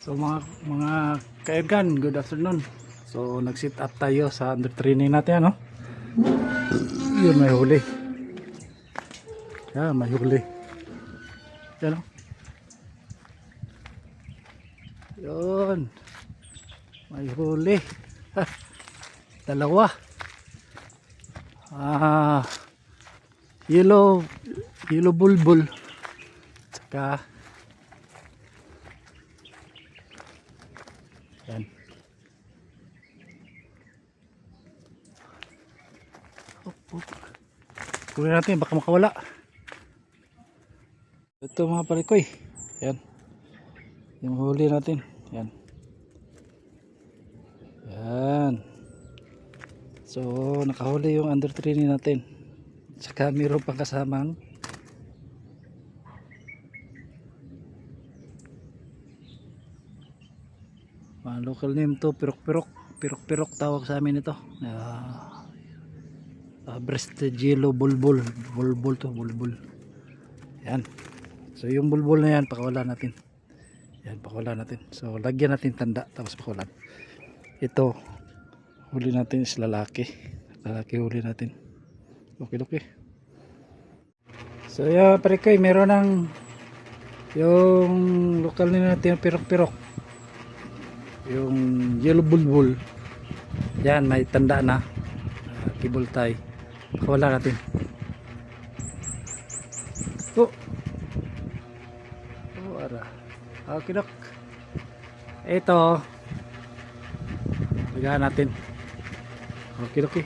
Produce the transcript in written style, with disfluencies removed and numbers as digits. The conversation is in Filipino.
So mga kaergan, good afternoon. So nag-sit up tayo sa under training natin, ano? Yun, may huli. Yeah, may huli. Yan, oh. Yun. May huli. Ha, dalawa. Yellow bulbul. Tsaka yan. Kunin natin, baka makawala. Ito mga palikoy. Yan. Yung huli natin. Yan. Yan. So, nakahuli yung under training natin. Tsaka mayroon pang kasamang local name to, pirok-pirok tawag sa amin ito. Breast yellow bulbul to, bulbul. Yan. So yung bulbul na yan, pakawala natin. Yan, pakawala natin. So lagyan natin tanda, tapos pakawalan. Ito, huli natin is lalaki. Lalaki huli natin. Okay. So yan, pare ko, meron ng yung local name natin, pirok-pirok. Yung yellow bulbul. Yan, may tanda na. Kibol tie. Pakawala natin. Ara. Okay, dok. Ito. Lagahan natin. Okay.